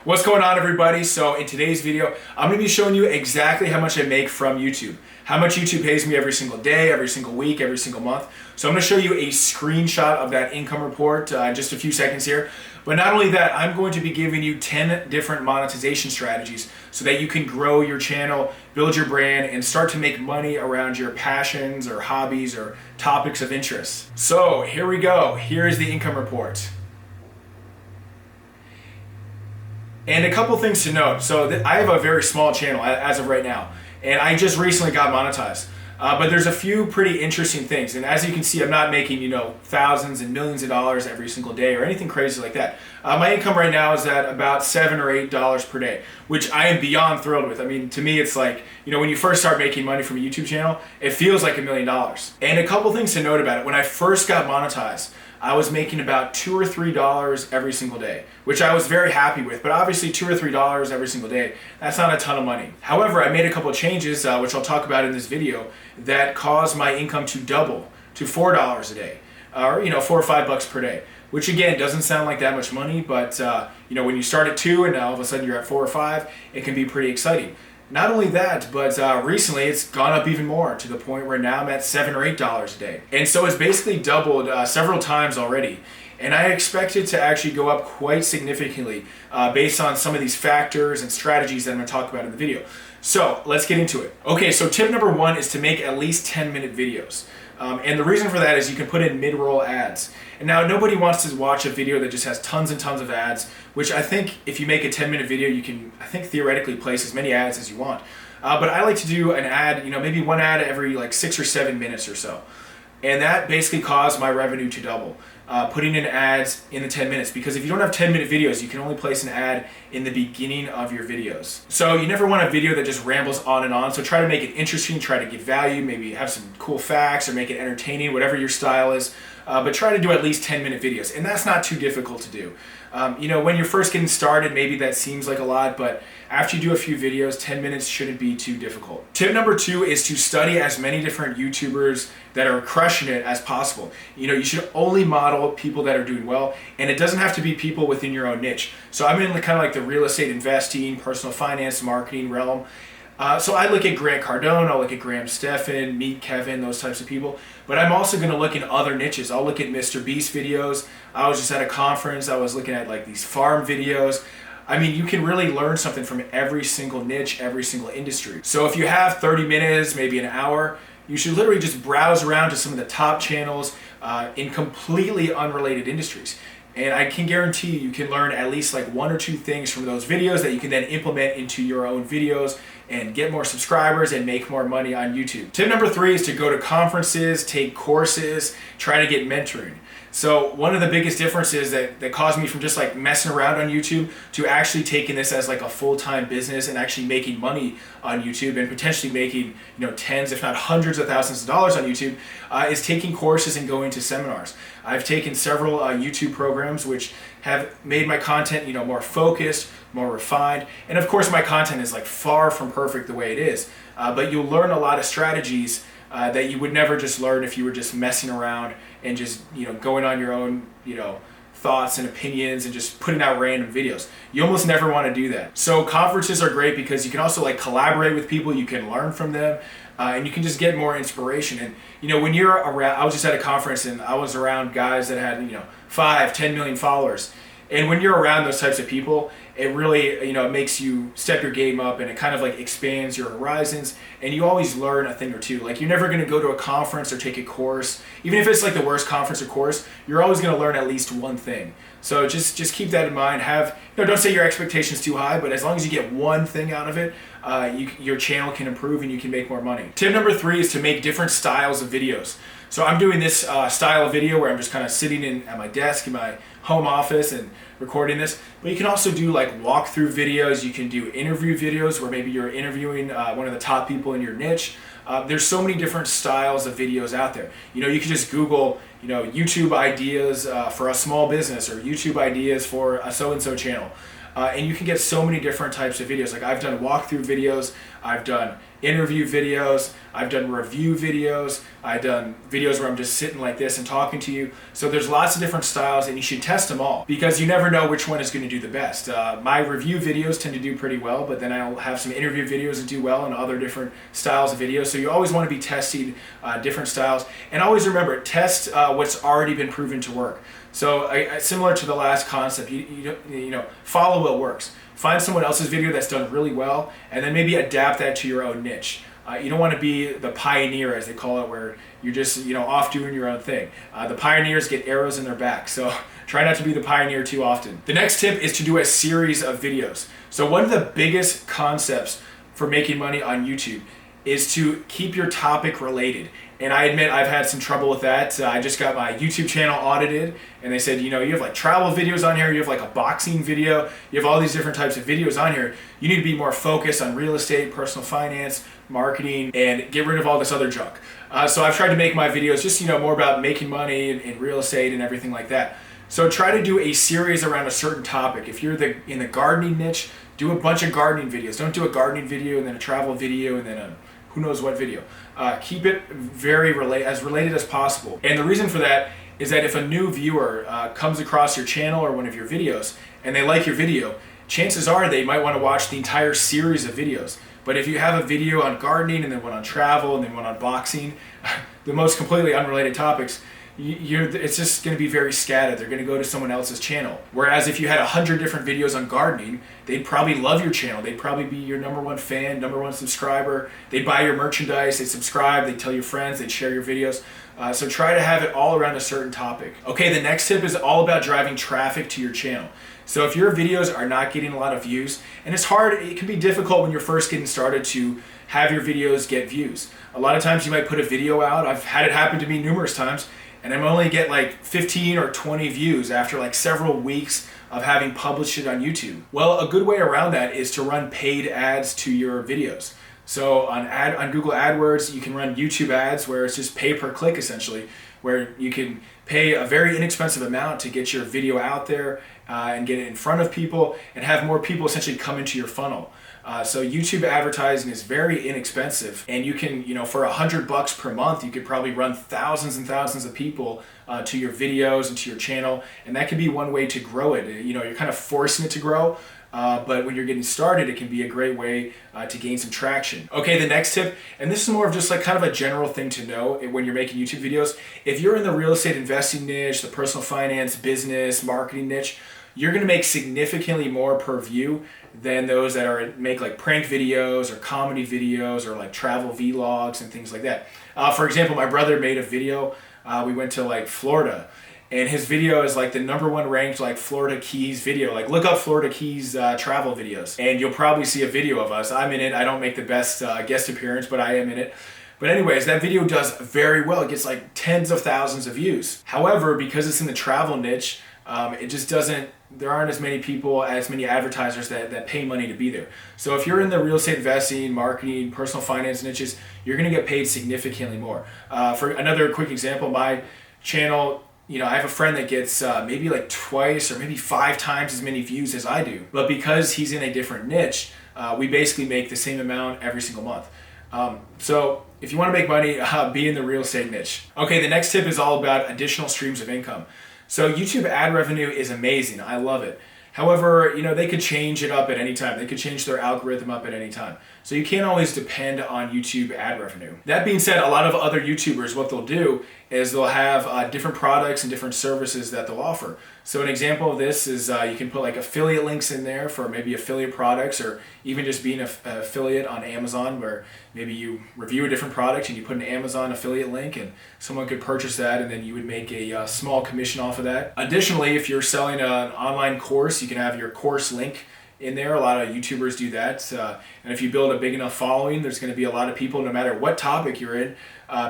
What's going on, everybody? So in today's video, I'm going to be showing you exactly how much I make from YouTube. How much YouTube pays me every single day, every single week, every single month. So I'm going to show you a screenshot of that income report in just a few seconds here. But not only that, I'm going to be giving you 10 different monetization strategies so that you can grow your channel, build your brand, and start to make money around your passions or hobbies or topics of interest. So here we go. Here is the income report. And a couple things to note. So I have a very small channel as of right now, and I just recently got monetized. But there's a few pretty interesting things. And as you can see, I'm not making, thousands and millions of dollars every single day or anything crazy like that. My income right now is at about $7 or $8 per day, which I am beyond thrilled with. I mean, to me, it's like, when you first start making money from a YouTube channel, it feels like $1 million. And a couple things to note about it. When I first got monetized, I was making about $2 or $3 every single day, which I was very happy with. But obviously $2 or $3 every single day, that's not a ton of money. However, I made a couple of changes, which I'll talk about in this video, that caused my income to double to $4 a day, or $4 or $5 per day, which again doesn't sound like that much money, but when you start at 2 and now all of a sudden you're at 4 or 5, it can be pretty exciting. Not only that, but recently it's gone up even more to the point where now I'm at $7 or $8 a day. And so it's basically doubled several times already. And I expect it to actually go up quite significantly based on some of these factors and strategies that I'm going to talk about in the video. So let's get into it. Okay, so tip number 1 is to make at least 10-minute videos. And the reason for that is you can put in mid-roll ads. And now nobody wants to watch a video that just has tons and tons of ads, which I think if you make a 10-minute video, you can, theoretically place as many ads as you want. But I like to do an ad, maybe one ad every 6 or 7 minutes or so. And that basically caused my revenue to double, putting in ads in the 10 minutes. Because if you don't have 10-minute videos, you can only place an ad in the beginning of your videos. So you never want a video that just rambles on and on. So try to make it interesting, try to give value, maybe have some cool facts or make it entertaining, whatever your style is. But try to do at least 10-minute videos. And that's not too difficult to do. When you're first getting started, maybe that seems like a lot, but after you do a few videos, 10 minutes shouldn't be too difficult. Tip number 2 is to study as many different YouTubers that are crushing it as possible. You should only model people that are doing well, and it doesn't have to be people within your own niche. So I'm in kind of like the real estate investing, personal finance, marketing realm. So I look at Grant Cardone, I'll look at Graham Stephan, Meet Kevin, those types of people. But I'm also going to look in other niches. I'll look at Mr. Beast videos. I was just at a conference. I was looking at these farm videos. I mean, you can really learn something from every single niche, every single industry. So if you have 30 minutes, maybe an hour, you should literally just browse around to some of the top channels in completely unrelated industries. And I can guarantee you can learn at least 1 or 2 things from those videos that you can then implement into your own videos and get more subscribers and make more money on YouTube. Tip number 3 is to go to conferences, take courses, try to get mentoring. So one of the biggest differences that caused me from just messing around on YouTube to actually taking this as a full-time business and actually making money on YouTube and potentially making tens if not hundreds of thousands of dollars on YouTube is taking courses and going to seminars. I've taken several YouTube programs which have made my content more focused, more refined, and of course my content is far from perfect the way it is, but you'll learn a lot of strategies that you would never just learn if you were just messing around and just going on your own thoughts and opinions and just putting out random videos. You almost never want to do that. So conferences are great because you can also collaborate with people, you can learn from them, and you can just get more inspiration. And when you're around, I was just at a conference and I was around guys that had 5, 10 million followers. And when you're around those types of people, it really, it makes you step your game up, and it kind of expands your horizons, and you always learn a thing or two. You're never going to go to a conference or take a course, even if it's the worst conference or course, you're always going to learn at least one thing. So just keep that in mind. Don't set your expectations too high, but as long as you get one thing out of it, your channel can improve and you can make more money. Tip number 3 is to make different styles of videos. So I'm doing this style of video where I'm just kind of sitting at my desk in my home office and recording this, but you can also do walkthrough videos. You can do interview videos where maybe you're interviewing one of the top people in your niche. There's so many different styles of videos out there. You can just Google YouTube ideas for a small business or YouTube ideas for a so-and-so channel. and you can get so many different types of videos. Like I've done walkthrough videos, I've done interview videos, I've done review videos, I've done videos where I'm just sitting like this and talking to you. So there's lots of different styles, and you should test them all because you never know which one is going to do the best. My review videos tend to do pretty well, but then I'll have some interview videos that do well and other different styles of videos. So you always want to be testing different styles, and always remember, test what's already been proven to work. So similar to the last concept, you know, follow what works. Find someone else's video that's done really well, and then maybe adapt that to your own niche. You don't want to be the pioneer, as they call it, where you're just, you know, off doing your own thing. The pioneers get arrows in their back, so try not to be the pioneer too often. The next tip is to do a series of videos. So one of the biggest concepts for making money on YouTube is to keep your topic related. And I admit I've had some trouble with that. I just got my YouTube channel audited, and they said, you know, you have like travel videos on here, you have like a boxing video, you have all these different types of videos on here. You need to be more focused on real estate, personal finance, marketing, and get rid of all this other junk. So I've tried to make my videos just, you know, more about making money in real estate and everything like that. So try to do a series around a certain topic. If you're in the gardening niche, do a bunch of gardening videos. Don't do a gardening video and then a travel video and then a who knows what video. Keep it very as related as possible. And the reason for that is that if a new viewer comes across your channel or one of your videos and they like your video, chances are they might want to watch the entire series of videos. But if you have a video on gardening and then one on travel and then one on boxing, the most completely unrelated topics, it's just going to be very scattered. They're going to go to someone else's channel. Whereas if you had 100 different videos on gardening, they'd probably love your channel. They'd probably be your #1 fan, #1 subscriber. They'd buy your merchandise, they'd subscribe, they'd tell your friends, they'd share your videos. So try to have it all around a certain topic. Okay, the next tip is all about driving traffic to your channel. So if your videos are not getting a lot of views, and it's hard, it can be difficult when you're first getting started to have your videos get views. A lot of times you might put a video out. I've had it happen to me numerous times, and I'm only get like 15 or 20 views after like several weeks of having published it on YouTube. Well, a good way around that is to run paid ads to your videos. So on Google AdWords, you can run YouTube ads where it's just pay per click essentially, where you can pay a very inexpensive amount to get your video out there and get it in front of people and have more people essentially come into your funnel. So YouTube advertising is very inexpensive, and you can, you know, for $100 per month, you could probably run thousands and thousands of people to your videos and to your channel, and that can be one way to grow it. You know, you're kind of forcing it to grow, but when you're getting started, it can be a great way to gain some traction. Okay, the next tip, and this is more of just like kind of a general thing to know when you're making YouTube videos. If you're in the real estate investing niche, the personal finance, business, marketing niche, you're going to make significantly more per view than those that make like prank videos or comedy videos or like travel vlogs and things like that. For example, my brother made a video. We went to like Florida, and his video is like the #1 ranked like Florida Keys video. Like look up Florida Keys travel videos, and you'll probably see a video of us. I'm in it. I don't make the best guest appearance, but I am in it. But anyways, that video does very well. It gets like tens of thousands of views. However, because it's in the travel niche, it just doesn't, there aren't as many advertisers that pay money to be there. So if you're in the real estate investing, marketing, personal finance niches, you're going to get paid significantly more. For another quick example, my channel, you know, I have a friend that gets maybe like twice or maybe 5 times as many views as I do. But because he's in a different niche, we basically make the same amount every single month. So if you want to make money, be in the real estate niche. Okay, the next tip is all about additional streams of income. So YouTube ad revenue is amazing. I love it. However, you know, they could change it up at any time. They could change their algorithm up at any time. So you can't always depend on YouTube ad revenue. That being said, a lot of other YouTubers, what they'll do is they'll have different products and different services that they'll offer. So an example of this is you can put like affiliate links in there for maybe affiliate products, or even just being an affiliate on Amazon, where maybe you review a different product and you put an Amazon affiliate link and someone could purchase that, and then you would make a small commission off of that. Additionally, if you're selling an online course, you can have your course link in there. A lot of YouTubers do that. And if you build a big enough following, there's going to be a lot of people, no matter what topic you're in,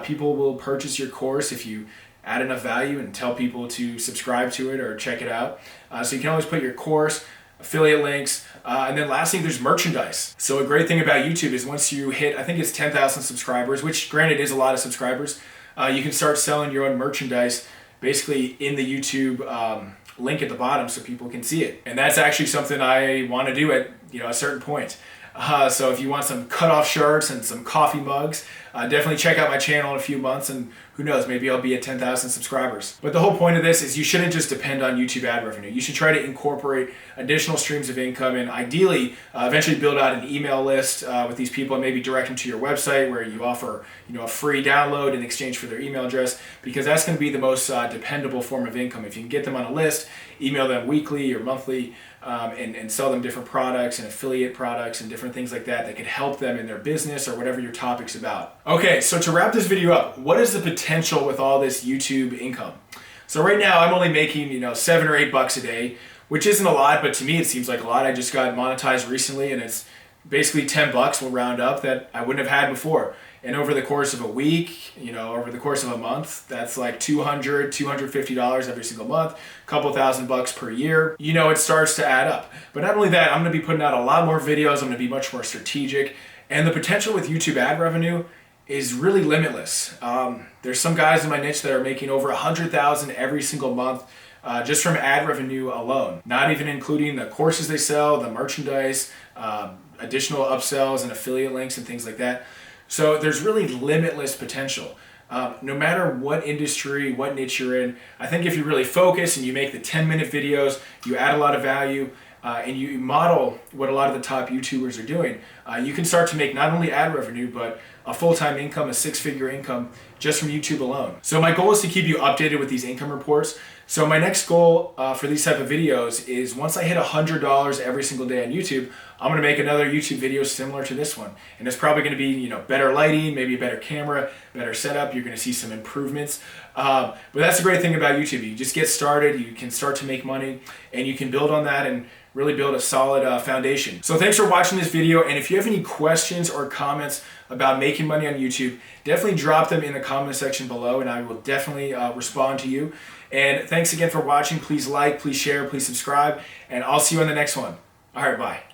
people will purchase your course if you add enough value and tell people to subscribe to it or check it out. So you can always put your course, affiliate links, and then lastly, there's merchandise. So a great thing about YouTube is once you hit, I think it's 10,000 subscribers, which granted is a lot of subscribers, you can start selling your own merchandise basically in the YouTube link at the bottom so people can see it. And that's actually something I want to do at a certain point. So if you want some cut-off shirts and some coffee mugs, definitely check out my channel in a few months, and who knows, maybe I'll be at 10,000 subscribers. But the whole point of this is you shouldn't just depend on YouTube ad revenue. You should try to incorporate additional streams of income, and ideally eventually build out an email list with these people, and maybe direct them to your website where you offer a free download in exchange for their email address, because that's going to be the most dependable form of income. If you can get them on a list, email them weekly or monthly, and sell them different products and affiliate products and different things like that could help them in their business or whatever your topic's about. Okay, so to wrap this video up, what is the potential with all this YouTube income? So right now I'm only making $7 or $8 a day, which isn't a lot, but to me it seems like a lot. I just got monetized recently, and it's basically $10, we'll round up, that I wouldn't have had before. And over the course of a week, over the course of a month, that's like $200, $250 every single month, a couple $1,000 per year. It starts to add up. But not only that, I'm going to be putting out a lot more videos. I'm going to be much more strategic. And the potential with YouTube ad revenue is really limitless. There's some guys in my niche that are making over $100,000 every single month just from ad revenue alone. Not even including the courses they sell, the merchandise, additional upsells and affiliate links and things like that. So there's really limitless potential. No matter what industry, what niche you're in, I think if you really focus and you make the 10-minute videos, you add a lot of value, and you model what a lot of the top YouTubers are doing, you can start to make not only ad revenue, but a full-time income, a six-figure income just from YouTube alone. So my goal is to keep you updated with these income reports. So my next goal for these type of videos is once I hit $100 every single day on YouTube, I'm going to make another YouTube video similar to this one. And it's probably going to be, better lighting, maybe a better camera, better setup. You're going to see some improvements. But that's the great thing about YouTube. You just get started, you can start to make money, and you can build on that and really build a solid foundation. So thanks for watching this video, and if you have any questions or comments about making money on YouTube, definitely drop them in the comment section below, and I will definitely respond to you. And thanks again for watching. Please like, please share, please subscribe, and I'll see you on the next one. All right, bye.